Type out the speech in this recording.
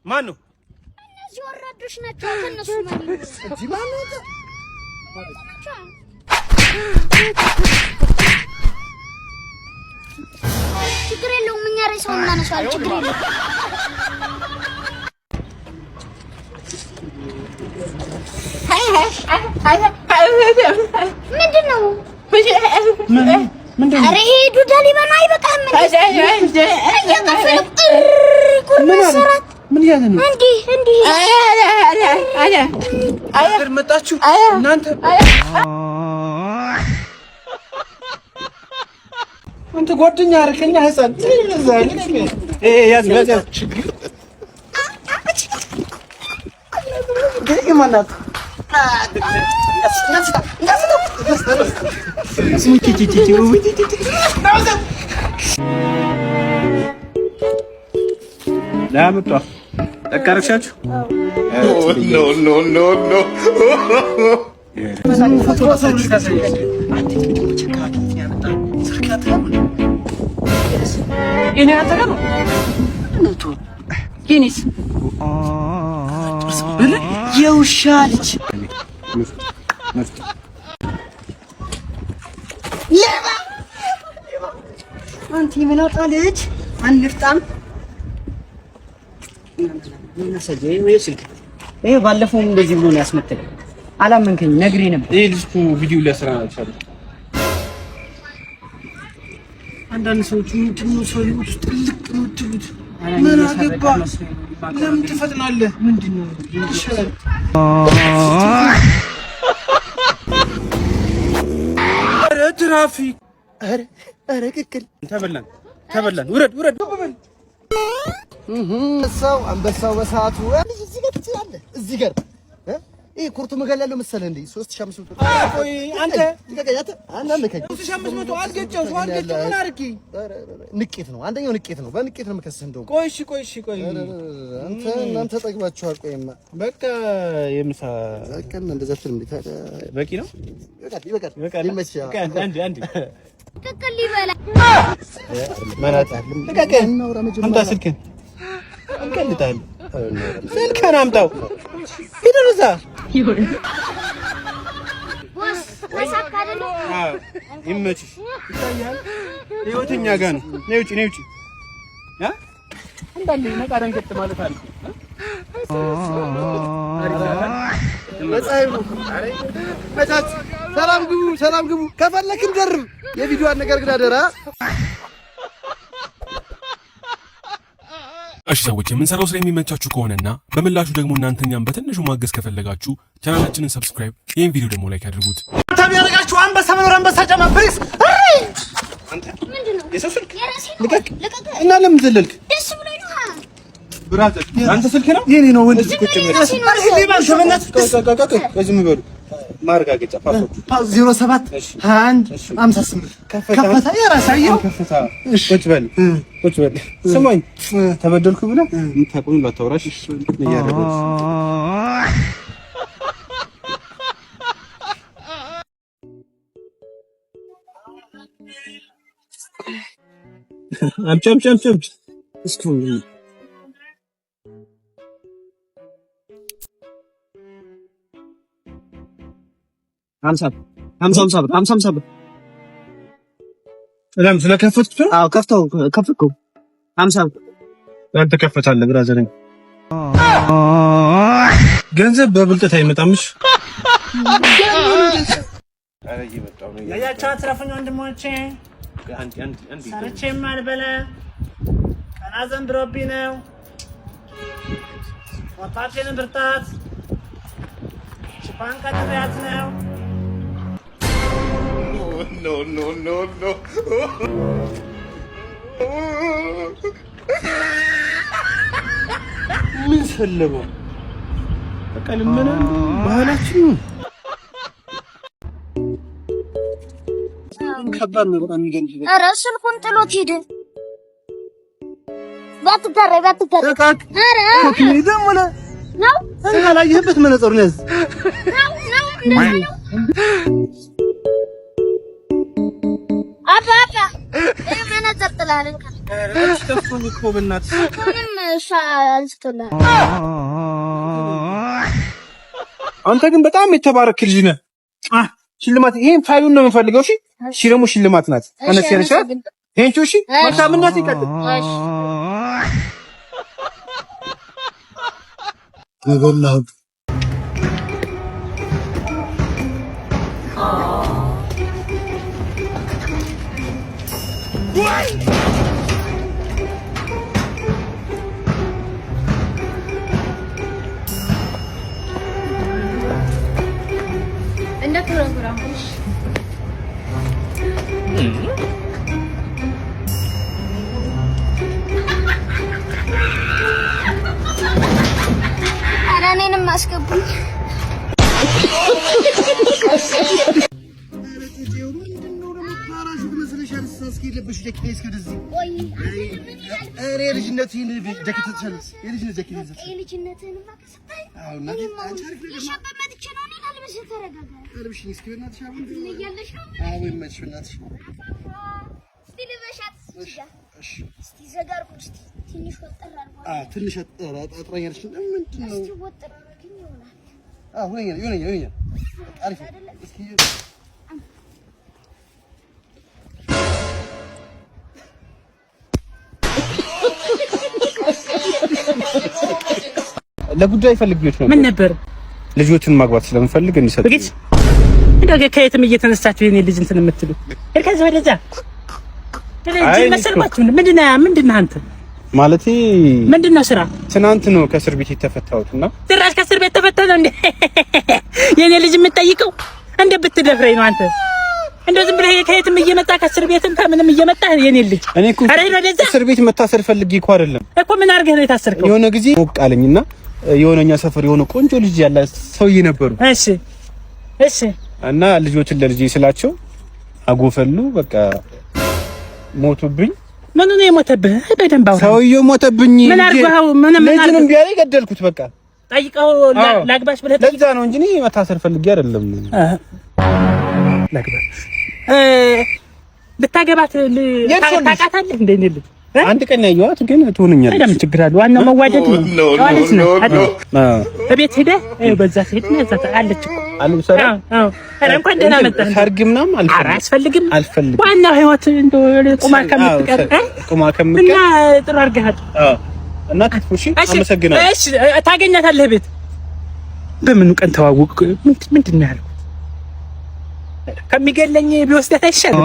ማነው? እነዚህ ወራዶች ናቸው። ከነሱ ማለት ነው። እዚህ ማነው? ችግር የለውም። እኛ ሬሳውን እናነሳዋለን። ችግር የለውም። ምንድን ነው? ኧረ ይሄ ዱዳ ሊበና አይበቃም። ምን ያለ ነው? እንዲህ አገር መጣችሁ እናንተ። አንተ ጓደኛ አርከኛ ህፃን ያዝ ችግር ማናት ላምጣ ተቀርሻችሁ ኖ እኔ አተገሩ ነቱ ኪኒስ የውሻ ልጅ ለባ አንተ የመላጣ ልጅ አንፍጣም እናሰጀኝ ወይ ስልክ ይሄ ባለፈው እንደዚህ ብሎ ነው ያስመተለኝ። አላመንከኝ ነግሬ ነበር። ይሄ ልጅ እኮ ቪዲዮ ለስራ አልቻለም። አንዳንድ ሰዎች ምንድነው ሰው ይሁት ጥልቅ ነው ትሉት ምን አገባ ለምን ትፈጥናለህ? ምንድነው ይሻላል? ኧረ ትራፊክ ኧረ ክክል ተበላን ውረድ ሰው አንበሳው በሰዓቱ እዚህ ጋር ትችላለህ። እዚህ ጋር ይሄ ኩርቱ መገለለው መሰለህ እንዴ 3500 ቆይ አንተ ትገኛተ አንነከኝ 3500 አልገጨው ምን አርኪ ንቄት ነው። አንደኛው ንቄት ነው። በንቄት ነው የምከስህ እንደው ቆይ እናንተ ጠግባችኋል። ቆይማ በቃ የምሳ በቃ እንደዛ ትልም በቂ ነው። ይበቃል ይመችሽ። አንድ ቅቅል ይበላ ማናታ አምጣ ስልክህን እንቀልጣለን። ስልክህን አምጣው ይደርሳ ቦስ ወሳካደሉ ይመችሽ። ይታያል ህይወተኛ ጋር ነው። ነይ ውጪ አንዳንዴ ነቃ ደንገጥ ማለት አለ። ሰላም ግቡ። ከፈለክን ደርብ የቪዲዮዋን ነገር ግን አደራ። እሺ ሰዎች የምንሰራው ስራ የሚመቻችሁ ከሆነና በምላሹ ደግሞ እናንተኛም በትንሹ ማገዝ ከፈለጋችሁ ቻናላችንን ሰብስክራይብ፣ ይሄን ቪዲዮ ደግሞ ላይክ አድርጉት። ታም ያረጋችሁ አንበሳ መኖር አንበሳ ጫማ ፕሊስ። አንተ ምንድነው? የሰው ስልክ ልቀቅ እና ለምን ዘለልክ? ደስ ብሎኝ ነው። ብራዘር አንተ ስልክ ነው የኔ ነው ወንድ ቁጭ ብለህ ሊባል ተመናት ከዚህ ምን በሉ ማረጋገጫ ፓስፖርት 07 21 58 ከፈታ የራሳየው ከፈታ ቁጭ በል ስማኝ ተበደልኩ ብለህ የምታቆም ባታወራሽ ያረጋግጥ አምጫም እስኩ ሀምሳ ብር ለምን ስለከፈትኩት ነው? አዎ ከፍተው 50 ብር አንተ ከፈታለህ ብራዘር። ገንዘብ በብልጠት አይመጣምሽ። አረ እየመጣው ነው ያያቻ አትረፈኝ ወንድሞቼ። አንድ ሰርቼም አልበላ ቀና ዘንድሮብኝ ነው ወጣቴን ብርታት ሽፋን ቀጥሬያት ነው። No. ምን ሰለበው? በቃ ልመና ባህላችን ከባድ ነው በጣም የሚገርምሽ። ኧረ ስልኩን ጥሎት ሄደ። ባትጋራ ኧረ ኮፒ ደሞለ ነው አላየህበት መነጽሩን ያዝ አባ እማና ዘጥላልን ተፈቶኝ እኮ በእናትህ ምንም አንስቶላ አንተ ግን በጣም የተባረክ ልጅ ነህ። ሽልማት ይሄን ፋይሉን ነው የምፈልገው። እሺ ደግሞ ሽልማት ናት። አነስ ያነሳ ቴንቹ እሺ መልካምነት ይቀጥል። ገበላው እንደ ፕሮግራሙ አራኔንም አስገቡኝ። ትንሽ አጥራኛለሽ ምንድን ነው? ይሆነኛል አሪፍ እስኪ ለጉዳይ ፈልግዮች ነው። ምን ነበር? ልጆችን ማግባት ስለምፈልግ እንዲሰጥ በግጭ እንደው ከየትም እየተነሳችሁ የኔ ልጅ እንትን የምትሉ እርካዝ ወደዛ ለዚህ መሰልባችሁ ምንድነው አንተ ማለቴ ምንድነው ስራ? ትናንት ነው ከእስር ቤት የተፈታሁትና ትራሽ ከእስር ቤት ተፈታህ ነው እንዴ? የኔ ልጅ የምትጠይቀው እንደ ብትደፍረኝ ነው አንተ? እንደው ዝም ብለህ ከየትም እየመጣ ከእስር ቤትም ከምንም እየመጣ የኔ ልጅ እኔ እኮ እስር ቤት መታሰር ፈልጌ እኮ አይደለም እኮ። ምን አድርገህ ነው የታሰርከው? የሆነ ጊዜ ሞቅ አለኝና የሆነኛ ሰፈር የሆነ ቆንጆ ልጅ ያለ ሰውዬ ነበሩ። እሺ እና ልጆችን ለልጄ ስላቸው አጎፈሉ። በቃ ሞቱብኝ። ምን ነው የሞተብህ? በደንብ አውራ። ሰውዬው ሞተብኝ። ምን አድርገው? ምን ልጅንም ቢያለኝ ገደልኩት። በቃ ጠይቀው ላግባሽ ብለህ ለዛ ነው እንጂ እኔ መታሰር ፈልጌ አይደለም። ላግባ ልታገባት ታውቃታለህ እንዴ? እኔ ልጅ አንድ ቀን ያየኋት ግን ትሆነኛለች። አይደለም ችግር አለ። ዋናው መዋደድ ነው። ዋለች ነው አይደል? በቤት ሄደህ በዛ ሴት ነው እዛ አለች እኮ አልብሰራ። ኧረ እንኳን ደህና መጣህ። ሰርግ ምናምን አልፈልግም። አልፈልግም። ዋናው ህይወት እንደው ቁማ ከምትቀር እና ጥሩ አድርገሃል። እና ትፉሺ አመሰግናለሁ። እሺ ታገኛታለህ ቤት። በምኑ ቀን ተዋወቅ? ምንድን ነው ያልኩት? ከሚገለኝ ቢወስዳት አይሻልም?